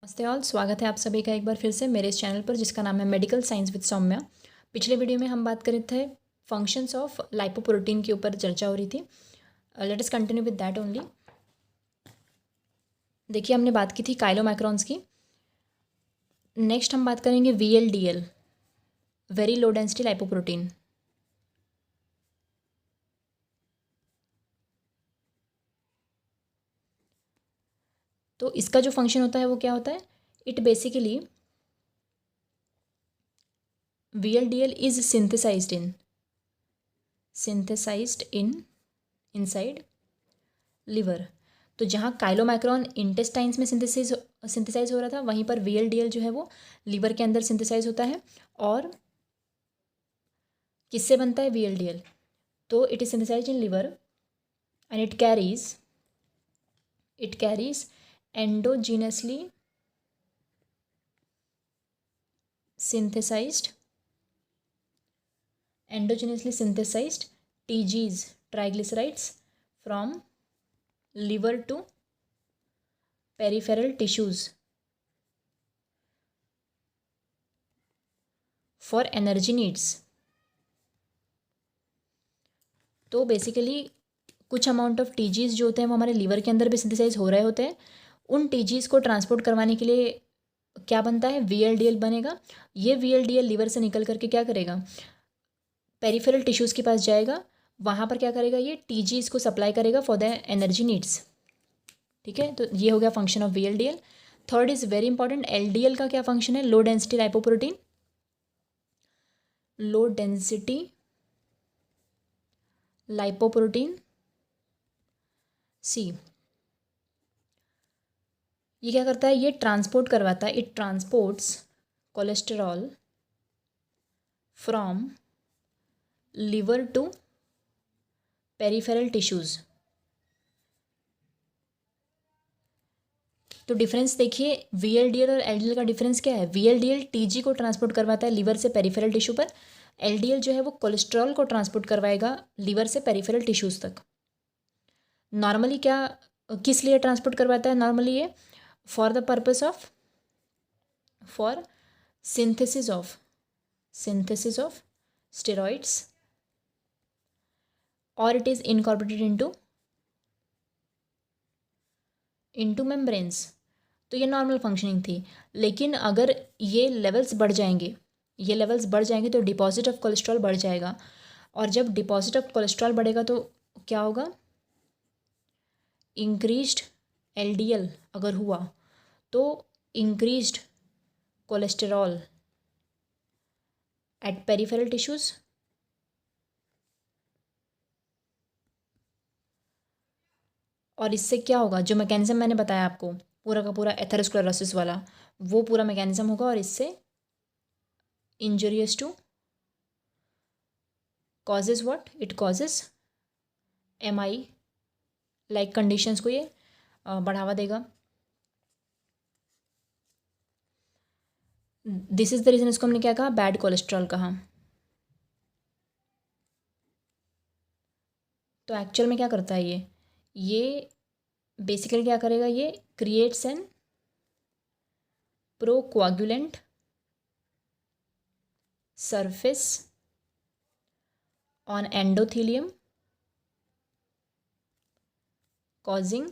नमस्ते ऑल, स्वागत है आप सभी का एक बार फिर से मेरे इस चैनल पर जिसका नाम है मेडिकल साइंस विद सौम्या। पिछले वीडियो में हम बात कर रहे थे फंक्शंस ऑफ लाइपोप्रोटीन के ऊपर चर्चा हो रही थी। Let us continue with that only. देखिए, हमने बात की थी काइलोमाइक्रॉन्स की। नेक्स्ट हम बात करेंगे VLDL, very low density lipoprotein. तो इसका जो फंक्शन होता है वो क्या होता है? It basically VLDL is synthesized in inside liver. तो जहाँ काइलोमाइक्रॉन इंटेस्टाइन्स में सिंथेसाइज हो रहा था, वहीं पर VLDL जो है वो लीवर के अंदर सिंथेसाइज होता है। और किससे बनता है VLDL? तो it is synthesized in liver and it carries endogenously synthesized TGs, triglycerides, from liver to peripheral tissues for energy needs। तो बेसिकली कुछ अमाउंट ऑफ TGs जो होते हैं वो हमारे लीवर के अंदर भी सिंथेसाइज हो रहे होते हैं। उन TGs को ट्रांसपोर्ट करवाने के लिए क्या बनता है? VLDL बनेगा। ये VLDL लीवर से निकल करके क्या करेगा? पेरिफेरल टिश्यूज़ के पास जाएगा। वहाँ पर क्या करेगा? ये TGs को सप्लाई करेगा फॉर द एनर्जी नीड्स। ठीक है, तो ये हो गया function of VLDL। Third is very important, LDL का क्या फंक्शन है? Low density lipoprotein. Low density lipoprotein see, ये क्या करता है? ये ट्रांसपोर्ट करवाता है, it transports cholesterol from liver to peripheral tissues. तो डिफरेंस देखिए, VLDL और LDL का डिफरेंस क्या है? VLDL TG को ट्रांसपोर्ट करवाता है लिवर से पेरिफेरल टिश्यू पर। LDL जो है वो कोलेस्ट्रॉल को ट्रांसपोर्ट करवाएगा लिवर से पेरिफेरल टिश्यूज़ तक। नॉर्मली क्या, किस लिए ट्रांसपोर्ट करवाता है नॉर्मली? ये for the purpose of synthesis of steroids, और it is incorporated into membranes. तो ये नॉर्मल फंक्शनिंग थी। लेकिन अगर ये लेवल्स बढ़ जाएंगे तो डिपॉजिट ऑफ कोलेस्ट्रॉल बढ़ जाएगा। और जब डिपॉजिट ऑफ कोलेस्ट्रॉल बढ़ेगा तो क्या होगा? इंक्रीज्ड LDL अगर हुआ तो increased cholesterol at peripheral tissues, और इससे क्या होगा? जो मैकेनिज्म मैंने बताया आपको पूरा का पूरा एथेरोस्क्लेरोसिस वाला, वो पूरा मैकेनिज्म होगा और इससे injurious to causes what? It causes MI like conditions को ये बढ़ावा देगा। दिस इज़ द रीज़न इसको हमने क्या कहा? बैड कोलेस्ट्रॉल कहा। तो एक्चुअल में क्या करता है ये बेसिकली क्या करेगा? ये creates an procoagulant surface on endothelium causing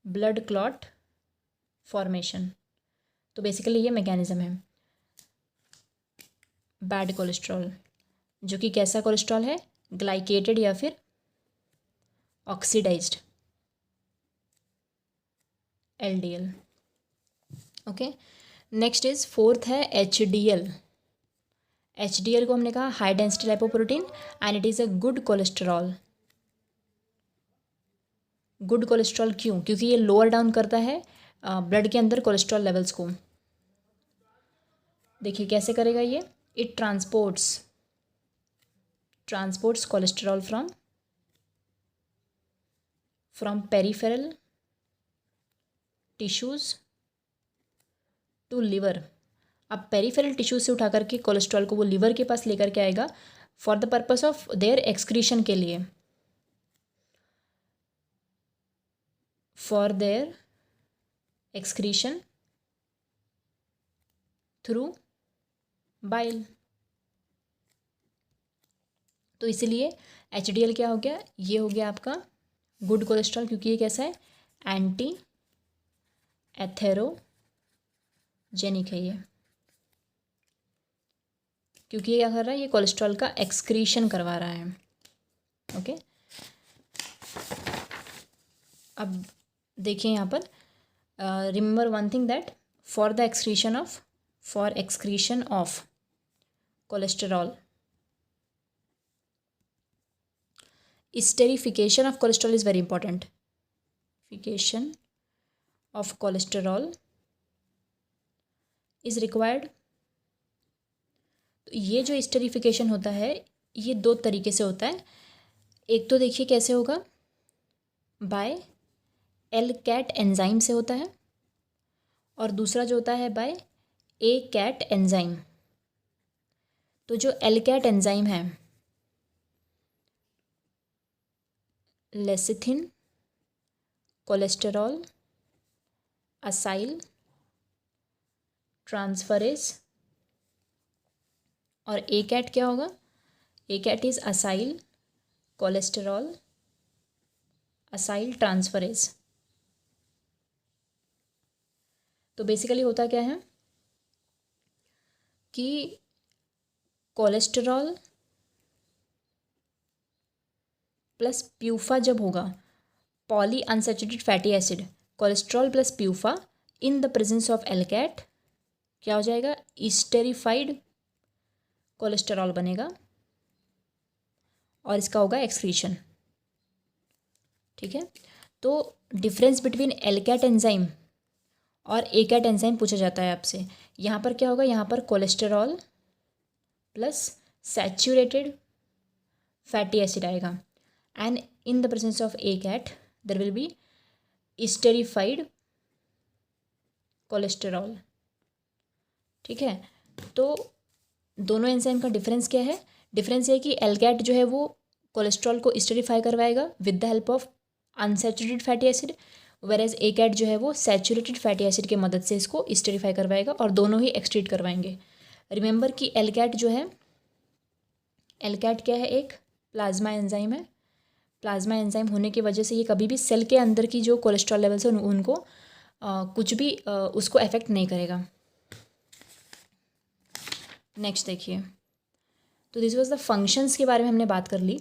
blood clot formation. तो बेसिकली ये मैकेनिज्म है बैड कोलेस्ट्रॉल, जो कि कैसा कोलेस्ट्रॉल है? ग्लाइकेटेड या फिर oxidised LDL। Okay, next is fourth है HDL। HDL को हमने कहा high density lipoprotein and it is a good cholesterol. Good cholesterol क्यों? क्योंकि ये लोअर डाउन करता है ब्लड के अंदर कोलेस्ट्रॉल लेवल्स को। देखिए कैसे करेगा ये? It transports cholesterol from peripheral tissues to liver. अब पेरिफेरल टिश्यूज से उठा करके कोलेस्ट्रॉल को वो लिवर के पास लेकर के आएगा for the purpose of their excretion के लिए, for their excretion through bile. तो इसीलिए HDL क्या हो गया, ये हो गया आपका गुड कोलेस्ट्रॉल, क्योंकि ये कैसा है, एंटी एथेरोजेनिक है ये, क्योंकि ये क्या कर रहा है, ये कोलेस्ट्रॉल का एक्सक्रीशन करवा रहा है। ओके, अब देखिए यहाँ पर, remember one thing that for excretion of cholesterol, esterification of cholesterol is very important. Esterification of cholesterol is required. तो ये जो esterification होता है ये दो तरीके से होता है। एक तो देखिए कैसे होगा, बाय LCAT एंजाइम से होता है, और दूसरा जो होता है बाय ACAT एंजाइम। तो जो LCAT एंजाइम है, लेसिथिन कोलेस्टेरॉल असाइल ट्रांसफरेज, और ACAT क्या होगा, ACAT is acyl cholesterol acyl transferase. तो बेसिकली होता क्या है कि कोलेस्टेरॉल प्लस प्यूफा जब होगा, poly unsaturated fatty acid, cholesterol plus PUFA in the presence of LCAT क्या हो जाएगा, ईस्टेरिफाइड कोलेस्टेरॉल बनेगा, और इसका होगा एक्सक्रीशन। ठीक है, तो डिफरेंस बिटवीन LCAT एंजाइम और ACAT एंजाइम पूछा जाता है आपसे। यहाँ पर क्या होगा, यहाँ पर cholesterol plus saturated fatty acid आएगा, and in the presence of ACAT there will be esterified cholesterol। ठीक है, तो दोनों एंजाइम का डिफरेंस क्या है, डिफरेंस ये है कि LCAT जो है वो कोलेस्ट्रॉल को स्टेरिफाई करवाएगा with the help of unsaturated fatty acid, वेरेज ACAT जो है वो सैचुरेटेड फैटी एसिड की मदद से इसको स्टेरिफाई करवाएगा, और दोनों ही एक्सट्रीट करवाएंगे। रिमेंबर कि LCAT जो है, LCAT क्या है, एक प्लाज्मा एंजाइम है। प्लाज्मा एंजाइम होने की वजह से ये कभी भी सेल के अंदर की जो कोलेस्ट्रॉल लेवल्स है उनको कुछ भी उसको अफेक्ट नहीं करेगा। नेक्स्ट देखिए, तो दिस वाज द फंक्शंस के बारे में हमने बात कर ली।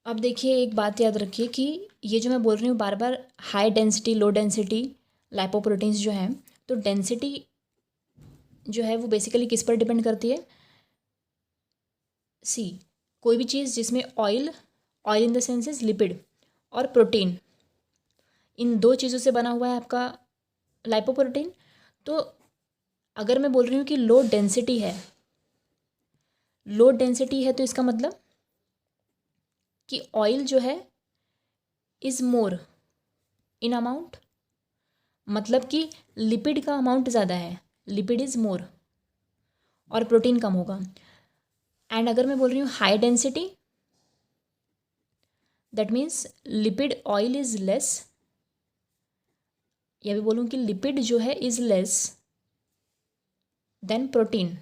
अब देखिए एक बात याद रखिए कि ये जो मैं बोल रही हूँ बार बार, high density low density lipoproteins जो हैं, तो डेंसिटी जो है वो बेसिकली किस पर डिपेंड करती है, कोई भी चीज़ जिसमें oil in the sense is lipid और प्रोटीन, इन दो चीज़ों से बना हुआ है आपका लाइपोप्रोटीन। तो अगर मैं बोल रही हूँ कि लो डेंसिटी है तो इसका मतलब कि ऑयल जो है इज़ मोर इन अमाउंट, मतलब कि लिपिड का अमाउंट ज़्यादा है, लिपिड इज़ मोर, और प्रोटीन कम होगा। एंड अगर मैं बोल रही हूँ high density, that means lipid oil is less, या भी बोलूँ कि लिपिड जो है is less than protein,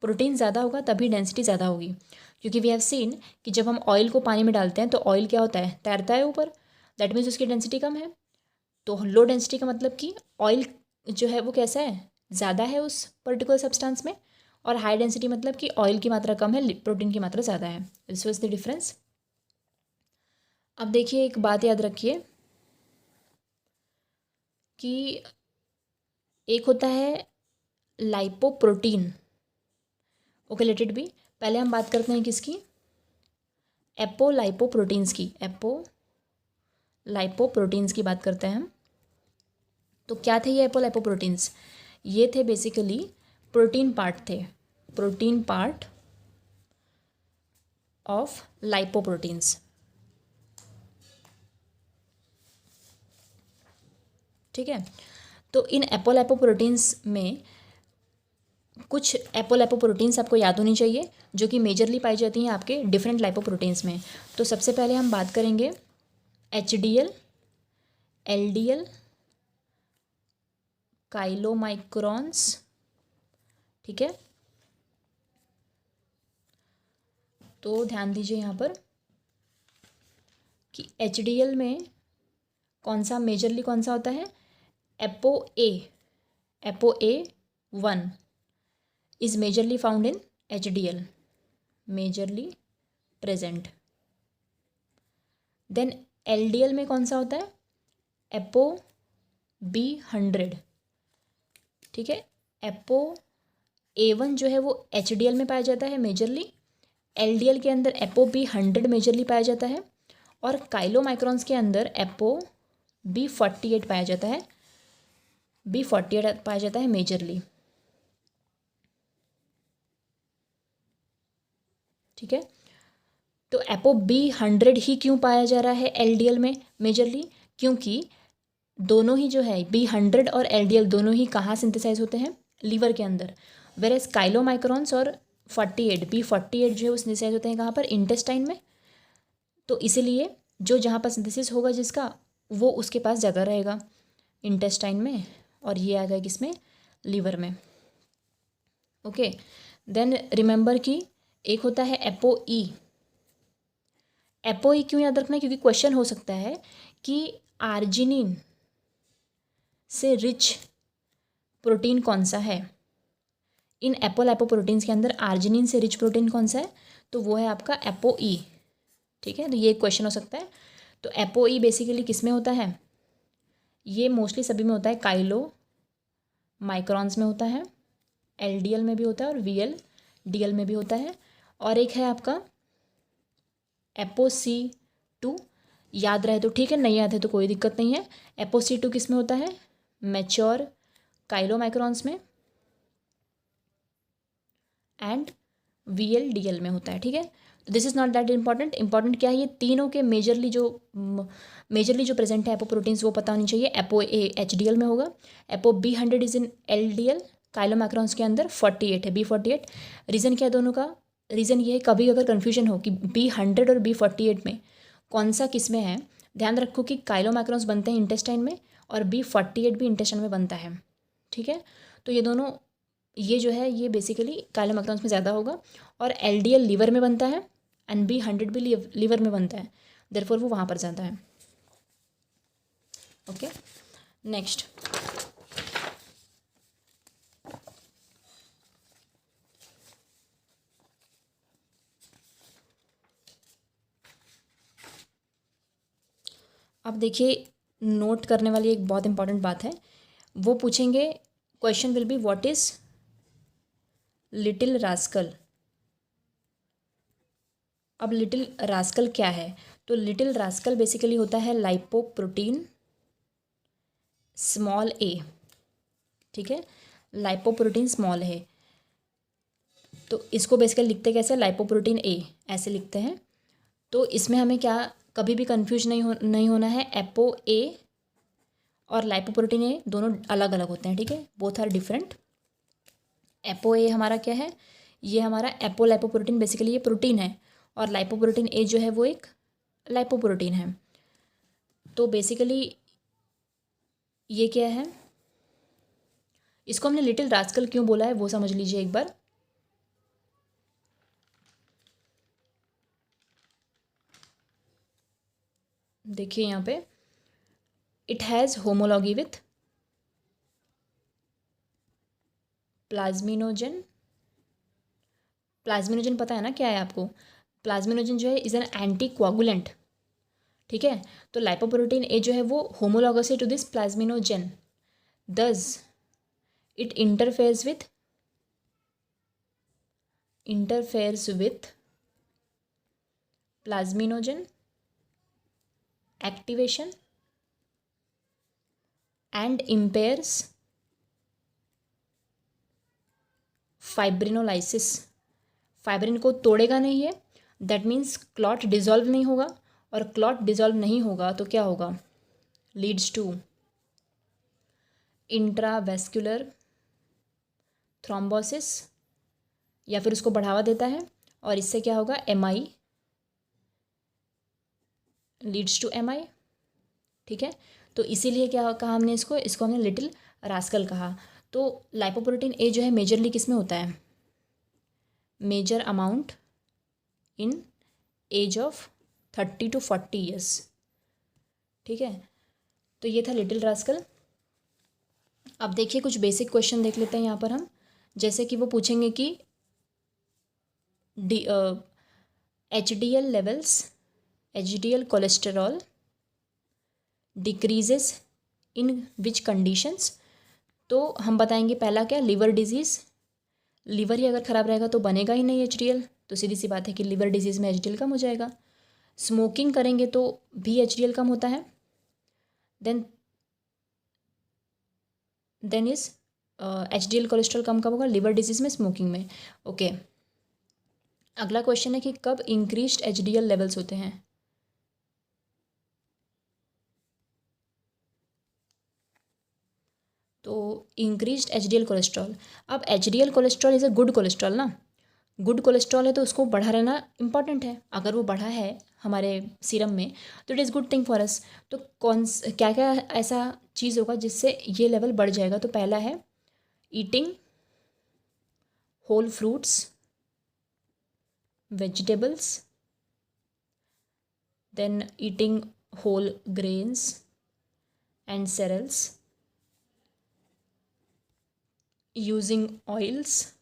protein ज़्यादा होगा तभी डेंसिटी ज़्यादा होगी, क्योंकि वी हैव सीन कि जब हम ऑयल को पानी में डालते हैं तो ऑयल क्या होता है, तैरता है ऊपर, दैट मीन्स उसकी डेंसिटी कम है। तो लो डेंसिटी का मतलब कि ऑयल जो है वो कैसा है, ज़्यादा है उस पर्टिकुलर सब्सटेंस में, और हाई डेंसिटी मतलब कि ऑयल की मात्रा कम है, प्रोटीन की मात्रा ज़्यादा है। This was the difference. अब देखिए एक बात याद रखिए कि एक होता है lipoprotein, okay let it be. पहले हम बात करते हैं किसकी, एपोलाइपोप्रोटीन्स की, एपोलाइपोप्रोटीन्स की बात करते हैं हम। तो क्या थे ये एपोलाइपोप्रोटीन्स, ये थे बेसिकली प्रोटीन पार्ट थे, प्रोटीन पार्ट ऑफ लाइपोप्रोटीन्स। ठीक है, तो इन एपोलाइपोप्रोटीन्स में कुछ एपोलाइपोप्रोटीन्स आपको याद होनी चाहिए जो कि मेजरली पाई जाती हैं आपके डिफरेंट लाइपोप्रोटीन्स में। तो सबसे पहले हम बात करेंगे HDL, LDL, काइलोमाइक्रॉन्स, ठीक है। तो ध्यान दीजिए यहाँ पर कि HDL में कौन सा मेजरली कौन सा होता है, ApoA1 is majorly found in HDL, majorly present. Then LDL में कौन सा होता है, ApoB100, ठीक है। ApoA1 जो है वो HDL में पाया जाता है मेजरली, LDL के अंदर ApoB100 मेजरली पाया जाता है, और काइलोमाइक्रॉन्स के अंदर ApoB48 पाया जाता है, B48 पाया जाता है मेजरली, ठीक है। तो ApoB100 ही क्यों पाया जा रहा है LDL में मेजरली, क्योंकि दोनों ही जो है B100 और LDL दोनों ही कहाँ सिंथेसाइज होते हैं, लीवर के अंदर, वेरएज काइलोमाइक्रॉन्स और 48 B48 जो है वो सिंथेसाइज होते हैं कहाँ पर, इंटेस्टाइन में। तो इसीलिए जो जहाँ पर सिंथेसिस होगा जिसका, वो उसके पास जगह रहेगा इंटेस्टाइन में, और ये आ गया किसमें, लीवर में। ओके, देन रिमेंबर कि एक होता है ApoE। ApoE क्यों याद रखना है, क्योंकि क्वेश्चन हो सकता है कि आर्जिनिन से रिच प्रोटीन कौन सा है, इन एपोलाइपोप्रोटीन्स के अंदर आर्जिनिन से रिच प्रोटीन कौन सा है, तो वो है आपका ApoE, ठीक है। तो ये क्वेश्चन हो सकता है। तो ApoE बेसिकली किस में होता है, ये मोस्टली सभी में होता है, काइलो माइक्रॉन्स में होता है, LDL में भी होता है और VLDL में भी होता है। और एक है आपका ApoC2, याद रहे तो ठीक है, नहीं याद है तो कोई दिक्कत नहीं है। ApoC2 किस में होता है, मैच्योर काइलोमाइक्रॉन्स में, एंड VLDL में होता है, ठीक है। तो this is not that important. Important क्या है, ये तीनों के मेजरली जो प्रेजेंट है एपोप्रोटीन्स वो पता होनी चाहिए। ApoA HDL में होगा, ApoB100 इज इन LDL, काइलोमाइक्रॉन्स के अंदर 48 है, B48। रीज़न क्या है दोनों का, रीज़न ये है कभी अगर कन्फ्यूजन हो कि B100 और B48 में कौन सा किस में है, ध्यान रखो कि काइलोमाइक्रॉन्स बनते हैं इंटेस्टाइन में और B48 भी इंटेस्टाइन में बनता है, ठीक है। तो ये दोनों, ये जो है ये बेसिकली काइलोमाइक्रॉन्स में ज़्यादा होगा, और LDL लीवर में बनता है एंड B100 भी लीवर में बनता है, देयरफॉर वो वहाँ पर जाता है। ओके, नेक्स्ट अब देखिए, नोट करने वाली एक बहुत इंपॉर्टेंट बात है, वो पूछेंगे, question will be what is little rascal. अब लिटिल रास्कल क्या है, तो लिटिल रास्कल बेसिकली होता है लाइपोप्रोटीन स्मॉल a, ठीक है, लाइपोप्रोटीन स्मॉल है। तो इसको बेसिकली लिखते कैसे, लाइपोप्रोटीन A ऐसे लिखते हैं। तो इसमें हमें क्या कभी भी कंफ्यूज नहीं होना है, ApoA और लाइपोप्रोटीन A दोनों अलग अलग होते हैं, ठीक है, बोथ आर डिफरेंट। ApoA हमारा क्या है, ये हमारा एपोलाइपोप्रोटीन बेसिकली ये प्रोटीन है, और लाइपोप्रोटीन A जो है वो एक लाइपोप्रोटीन है। तो बेसिकली ये क्या है, इसको हमने लिटिल रास्कल क्यों बोला है वो समझ लीजिए एक बार। देखिए यहाँ पे, it has homology with plasminogen. Plasminogen पता है ना क्या है आपको, प्लाज्मिनोजन जो है इज एन एंटी कोआगुलेंट, ठीक है। तो लाइपोप्रोटीन A जो है वो होमोलॉगस है to this plasminogen, thus it interferes with plasminogen activation and impairs fibrinolysis। Fibrin को तोड़ेगा नहीं है, दैट मीन्स क्लॉट डिजॉल्व नहीं होगा, और क्लॉट डिजॉल्व नहीं होगा तो क्या होगा, लीड्स टू इंट्रावेस्कुलर थ्रोम्बोसिस, या फिर उसको बढ़ावा देता है, और इससे क्या होगा, MI, लीड्स टू MI, ठीक है। तो इसीलिए क्या कहा हमने इसको हमने लिटिल रास्कल कहा। तो लाइपोप्रोटीन ए जो है मेजरली किस में होता है, major amount in age of 30 to 40 years. ठीक है, तो ये था लिटिल रास्कल। अब देखिए कुछ बेसिक क्वेश्चन देख लेते हैं यहाँ पर हम। जैसे कि वो पूछेंगे कि HDL levels, HDL cholesterol decreases इन विच कंडीशंस। तो हम बताएंगे पहला क्या, लिवर डिजीज़। लीवर ही अगर ख़राब रहेगा तो बनेगा ही नहीं HDL, तो सीधी सी बात है कि लिवर डिजीज़ में HDL कम हो जाएगा। स्मोकिंग करेंगे तो भी HDL कम होता है। देन इज HDL कोलेस्ट्रॉल कम कब होगा, लिवर डिजीज़ में, स्मोकिंग में। ओके, अगला क्वेश्चन है कि कब इंक्रीज्ड HDL लेवल्स होते हैं। तो इंक्रीज्ड HDL कोलेस्ट्रॉल, अब HDL cholesterol is a good cholesterol ना, गुड कोलेस्ट्रॉल है तो उसको बढ़ा रहना इंपॉर्टेंट है। अगर वो बढ़ा है हमारे सीरम में तो it is good thing for us. तो क्या क्या ऐसा चीज़ होगा जिससे ये लेवल बढ़ जाएगा। तो पहला है eating whole fruits, vegetables, then eating whole grains and cereals, using oils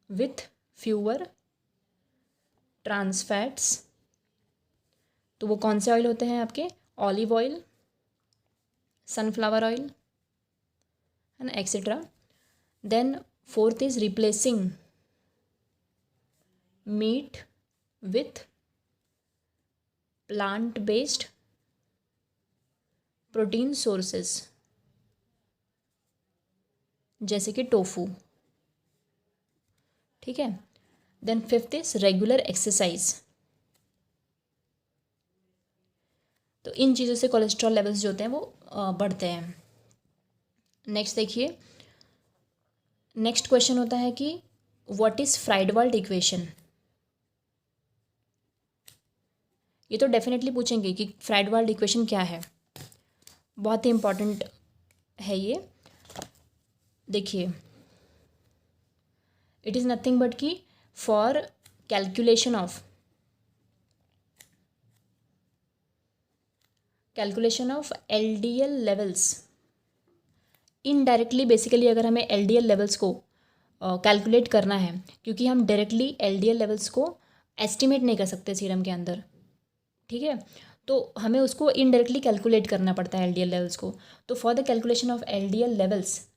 with fewer trans fats. तो वो कौन से ऑयल होते हैं आपके, olive oil, sunflower oil and etcetera. Then fourth is replacing meat with plant based protein sources जैसे कि tofu. ठीक है, then fifth is regular exercise. तो इन चीज़ों से कोलेस्ट्रॉल लेवल्स जो होते हैं वो बढ़ते हैं। नेक्स्ट देखिए, नेक्स्ट क्वेश्चन होता है कि व्हाट इज़ फ्राइडवाल्ड इक्वेशन। ये तो डेफिनेटली पूछेंगे कि फ्राइडवाल्ड इक्वेशन क्या है, बहुत ही इंपॉर्टेंट है ये। देखिए, इट इज़ नथिंग बट कि for calculation of LDL levels, indirectly basically अगर हमें LDL लेवल्स को कैलकुलेट करना है, क्योंकि हम डायरेक्टली LDL लेवल्स को एस्टिमेट नहीं कर सकते सीरम के अंदर। ठीक है, तो हमें उसको इनडायरेक्टली कैलकुलेट करना पड़ता है LDL लेवल्स को। तो for the calculation of LDL levels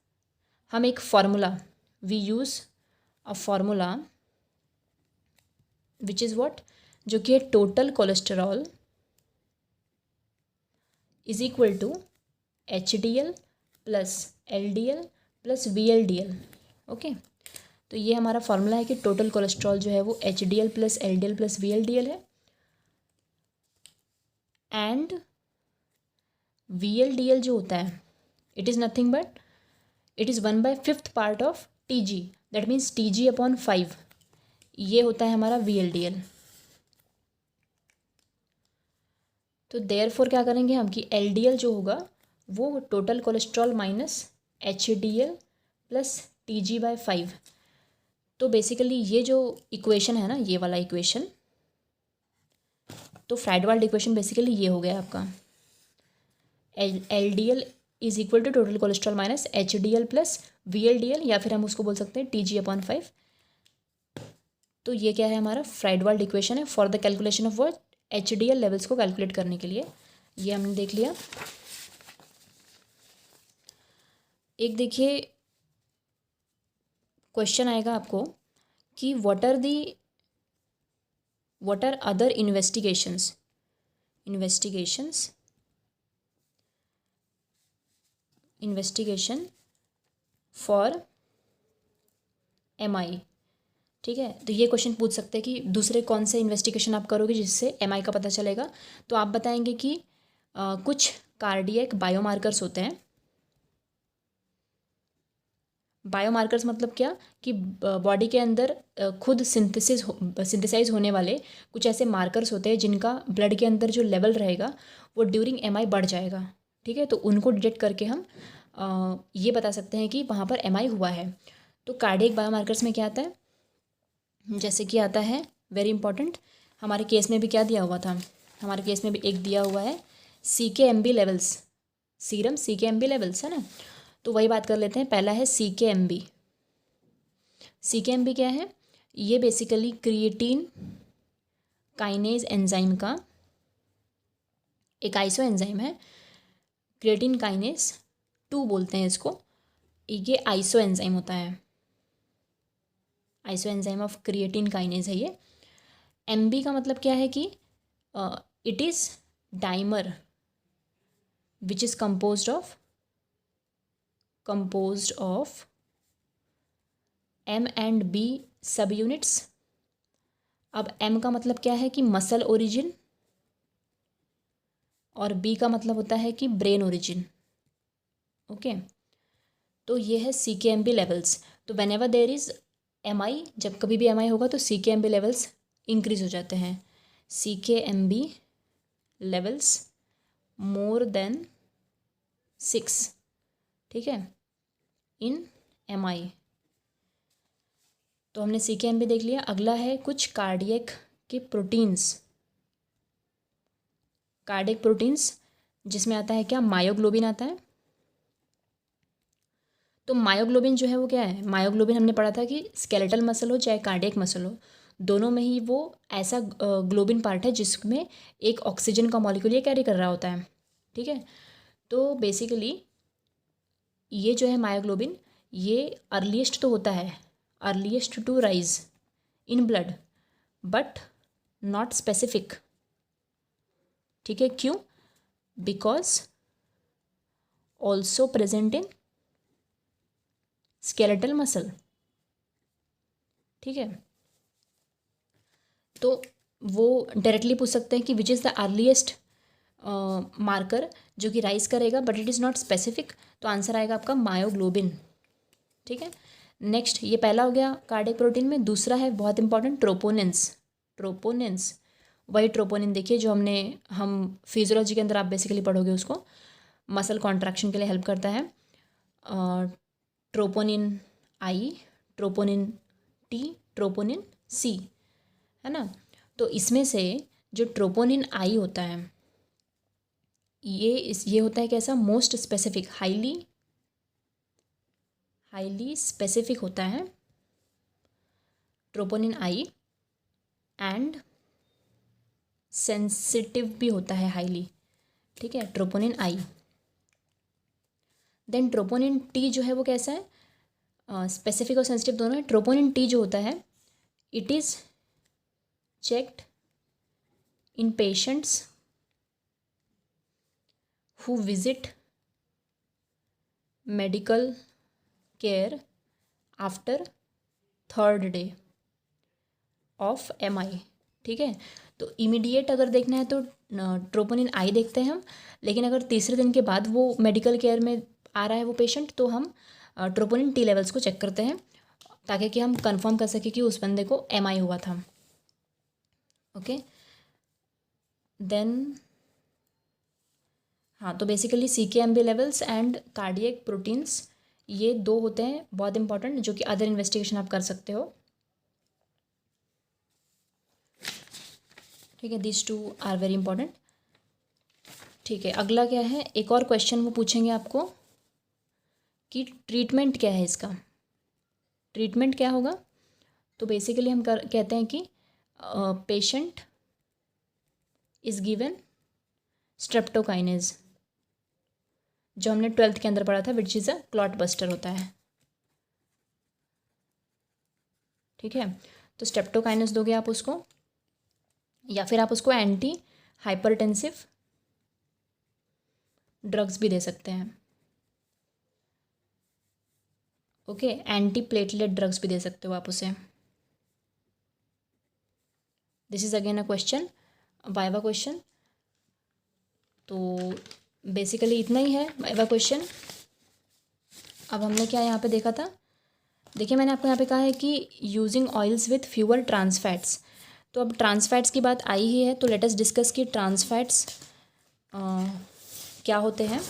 हम एक formula, we use a formula which is what, जो कि है total cholesterol is equal to HDL plus LDL plus VLDL। Okay, तो ये हमारा फार्मूला है कि टोटल कोलेस्ट्रॉल जो है वो HDL plus LDL plus VLDL है, एंड VLDL जो होता है it is nothing but it is 1/5 part of TG, that means TG/5, ये होता है हमारा VLDL। तो देयरफॉर क्या करेंगे हम कि LDL जो होगा वो total cholesterol minus HDL plus TG/5। तो बेसिकली ये जो इक्वेशन है ना, ये वाला इक्वेशन, तो फ्राइडवाल्ड इक्वेशन बेसिकली ये हो गया आपका, LDL is equal to total cholesterol minus HDL plus VLDL, या फिर हम उसको बोल सकते हैं TG/5। तो ये क्या है, हमारा फ्राइडवाल्ड इक्वेशन है for the calculation of what, HDL levels को कैलकुलेट करने के लिए। ये हमने देख लिया। एक देखिए क्वेश्चन आएगा आपको कि what are other investigations for MI। ठीक है, तो ये क्वेश्चन पूछ सकते हैं कि दूसरे कौन से इन्वेस्टिगेशन आप करोगे जिससे MI का पता चलेगा। तो आप बताएंगे कि कुछ कार्डियक बायोमार्कर्स होते हैं। बायोमार्कर्स मतलब क्या, कि बॉडी के अंदर खुद सिंथेसाइज होने वाले कुछ ऐसे मार्कर्स होते हैं जिनका ब्लड के अंदर जो लेवल रहेगा वो ड्यूरिंग MI बढ़ जाएगा। ठीक है, तो उनको डिटेक्ट करके हम ये बता सकते हैं कि वहाँ पर एमआई हुआ है। तो कार्डियक बायोमार्कर्स में क्या आता है, जैसे कि आता है वेरी इंपॉर्टेंट, हमारे केस में भी क्या दिया हुआ था, हमारे केस में भी एक दिया हुआ है CK-MB levels, serum CK-MB levels है ना। तो वही बात कर लेते हैं। पहला है CK-MB। CK-MB क्या है, ये बेसिकली क्रिएटिन काइनेज एंजाइम का एक आइसो एंजाइम है, क्रिएटिन काइनेज 2 बोलते हैं इसको। ये आइसो एंजाइम होता है, iso enzyme of creatine kinase है ये। MB का मतलब क्या है कि it is dimer which is composed of M and B सब यूनिट्स। अब M का मतलब क्या है कि मसल ओरिजिन, और B का मतलब होता है कि ब्रेन ओरिजिन। ओके, तो ये है CK-MB लेवल्स। तो when ever there is MI, जब कभी भी MI होगा तो CK-MB लेवल्स इंक्रीज हो जाते हैं। CK-MB लेवल्स मोर देन 6, ठीक है, इन MI। तो हमने CK-MB देख लिया। अगला है कुछ कार्डियक के प्रोटीन्स, कार्डियक प्रोटीन्स जिसमें आता है क्या, मायोग्लोबिन आता है। तो मायोग्लोबिन जो है वो क्या है, मायोग्लोबिन हमने पढ़ा था कि स्केलेटल मसल हो चाहे कार्डियक मसल हो, दोनों में ही वो ऐसा ग्लोबिन पार्ट है जिसमें एक ऑक्सीजन का मॉलिक्यूल ये कैरी कर रहा होता है, ठीक है। तो बेसिकली ये जो है मायोग्लोबिन, ये अर्लीस्ट तो होता है, earliest to rise in blood, but not specific, ठीक है। क्यों, because also present in skeletal muscle, ठीक है। तो वो डायरेक्टली पूछ सकते हैं कि which is the earliest marker जो कि राइज करेगा but it is not specific, तो आंसर आएगा आपका मायोग्लोबिन, ठीक है। नेक्स्ट, ये पहला हो गया कार्डियक प्रोटीन में। दूसरा है बहुत इंपॉर्टेंट, ट्रोपोनिन्स। ट्रोपोनिन्स, वही ट्रोपोनिन देखिए जो हम फिजियोलॉजी के अंदर आप बेसिकली पढ़ोगे उसको, मसल कॉन्ट्रैक्शन के लिए हेल्प करता है। Troponin I, troponin T, troponin C, है ना। तो इसमें से जो ट्रोपोनिन आई होता है, ये होता है कैसा, मोस्ट स्पेसिफिक, हाईली स्पेसिफिक होता है ट्रोपोनिन आई, एंड सेंसिटिव भी होता है हाईली, ठीक है, troponin I. Then troponin T जो है वो कैसा है, स्पेसिफिक और सेंसिटिव दोनों है। ट्रोपोनिन टी जो होता है, it is checked in patients who visit medical care after 3rd day of MI, ठीक है। तो इमीडिएट अगर देखना है तो ट्रोपोनिन आई देखते हैं हम, लेकिन अगर तीसरे दिन के बाद वो मेडिकल केयर में आ रहा है वो पेशेंट, तो हम ट्रोपोनिन टी लेवल्स को चेक करते हैं ताकि कि हम कंफर्म कर सकें कि उस बंदे को MI हुआ था। ओके, देन हाँ, तो basically CK-MB levels and cardiac proteins, ये 2 होते हैं बहुत इंपॉर्टेंट, जो कि अदर इन्वेस्टिगेशन आप कर सकते हो, ठीक है। दिस 2 आर वेरी इंपॉर्टेंट, ठीक है। अगला क्या है, एक और क्वेश्चन वो पूछेंगे आपको कि ट्रीटमेंट क्या है इसका, ट्रीटमेंट क्या होगा। तो बेसिकली हम कहते हैं कि पेशेंट इज़ गिवन स्ट्रेप्टोकाइनेज, जो हमने 12th के अंदर पढ़ा था, which is a clot buster होता है, ठीक है। तो स्ट्रेप्टोकाइनेज दोगे आप उसको, या फिर आप उसको एंटी हाइपरटेंसिव ड्रग्स भी दे सकते हैं, ओके, एंटी प्लेटलेट ड्रग्स भी दे सकते हो आप उसे। This is again a question, viva question. तो बेसिकली इतना ही है वाइवा क्वेश्चन। अब हमने क्या यहाँ पे देखा था, देखिए मैंने आपको यहाँ पे कहा है कि यूजिंग ऑयल्स विथ फ्यूअर ट्रांसफैट्स। तो अब ट्रांसफैट्स की बात आई ही है, तो लेट अस डिस्कस कि ट्रांसफैट्स क्या होते हैं।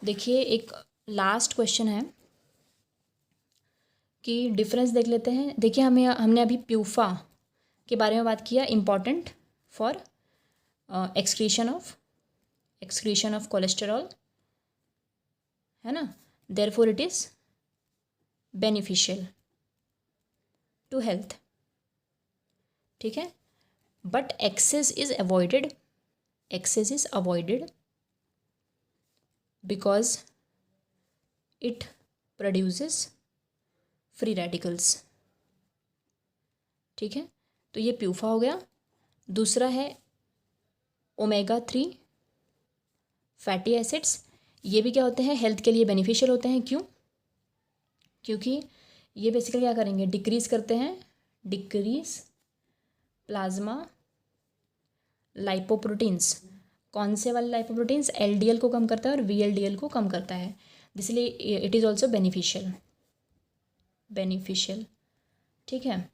देखिए एक लास्ट क्वेश्चन है कि डिफरेंस देख लेते हैं। देखिए हमने अभी प्यूफा के बारे में बात किया, important for excretion of cholesterol, है ना। Therefore it is beneficial to health, ठीक है। But excess is avoided because it produces free radicals, ठीक है। तो ये प्यूफा हो गया। दूसरा है ओमेगा 3 फैटी एसिड्स। ये भी क्या होते हैं, हेल्थ के लिए बेनिफिशियल होते हैं। क्यों? क्योंकि ये बेसिकली क्या करेंगे, डिक्रीज करते हैं, डिक्रीज प्लाज्मा लाइपोप्रोटीन्स। कौन से वाले लाइपोप्रोटीन्स? एलडीएल को कम करता है और वीएलडीएल को कम करता है, इसलिए इट इज़ ऑल्सो बेनिफिशियल, ठीक है।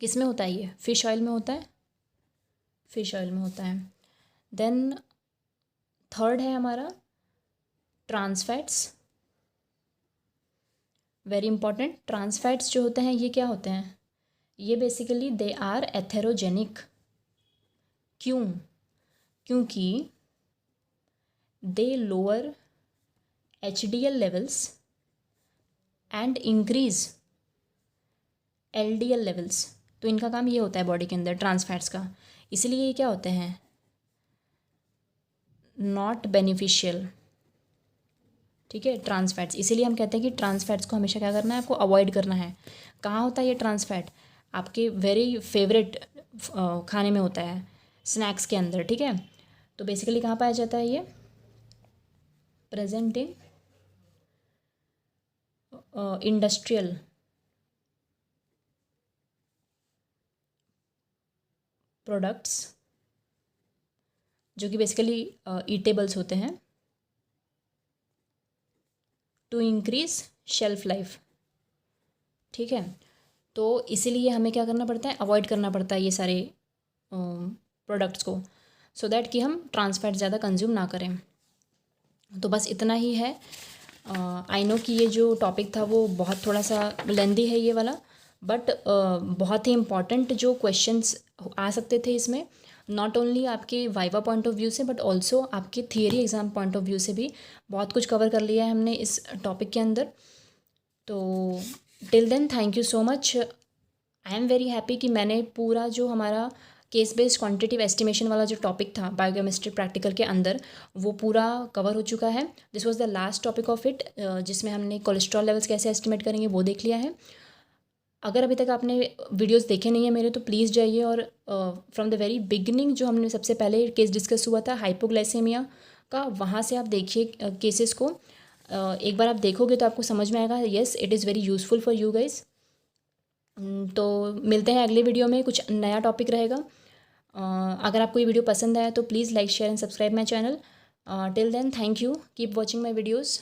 किस में होता है ये? फिश ऑयल में होता है, फिश ऑयल में होता है। देन थर्ड है हमारा ट्रांसफैट्स, वेरी इंपॉर्टेंट। ट्रांसफैट्स जो होते हैं ये क्या होते हैं? ये बेसिकली दे आर एथेरोजेनिक। क्यों? क्योंकि they lower HDL levels and increase LDL levels. तो इनका काम ये होता है बॉडी के अंदर ट्रांसफैट्स का, इसलिए ये क्या होते हैं, नॉट बेनिफिशियल, ठीक है। ट्रांसफैट्स, इसीलिए हम कहते हैं कि ट्रांसफैट्स को हमेशा क्या करना है, आपको अवॉइड करना है। कहाँ होता है ये ट्रांसफैट? आपके वेरी फेवरेट खाने में होता है, स्नैक्स के अंदर, ठीक है। तो बेसिकली कहाँ पाया जाता है ये? प्रेजेंट इन इंडस्ट्रियल प्रोडक्ट्स, जो कि बेसिकली ईटेबल्स होते हैं, टू इंक्रीज शेल्फ लाइफ, ठीक है। तो इसीलिए हमें क्या करना पड़ता है, अवॉइड करना पड़ता है ये सारे प्रोडक्ट्स को, सो दैट कि हम ट्रांसफैट ज़्यादा कंज्यूम ना करें। तो बस इतना ही है। आई नो कि ये जो टॉपिक था वो बहुत थोड़ा सा लेंदी है ये वाला, बट बहुत ही इम्पॉर्टेंट जो क्वेश्चंस आ सकते थे इसमें, नॉट ओनली आपके वाइवा पॉइंट ऑफ व्यू से बट ऑल्सो आपके theory exam point of view से भी बहुत कुछ कवर कर लिया है हमने इस टॉपिक के अंदर। तो till then thank you so much. I am very happy कि मैंने पूरा जो हमारा केस बेस्ड क्वांटिटेटिव एस्टिमेशन वाला जो टॉपिक था बायोकेमिस्ट्री प्रैक्टिकल के अंदर, वो पूरा कवर हो चुका है। This was the last topic of it, जिसमें हमने कोलेस्ट्रॉल लेवल्स कैसे एस्टिमेट करेंगे वो देख लिया है। अगर अभी तक आपने वीडियोस देखे नहीं है मेरे, तो प्लीज़ जाइए और फ्रॉम द वेरी बिगनिंग जो हमने सबसे पहले केस डिस्कस हुआ था हाइपोग्लाइसेमिया का, वहाँ से आप देखिए केसेस को। एक बार आप देखोगे तो आपको समझ में आएगा, yes it is very useful for you guys. तो मिलते हैं अगले वीडियो में, कुछ नया टॉपिक रहेगा। अगर आपको ये वीडियो पसंद आया तो please like share and subscribe my channel. Till then thank you, keep watching my videos.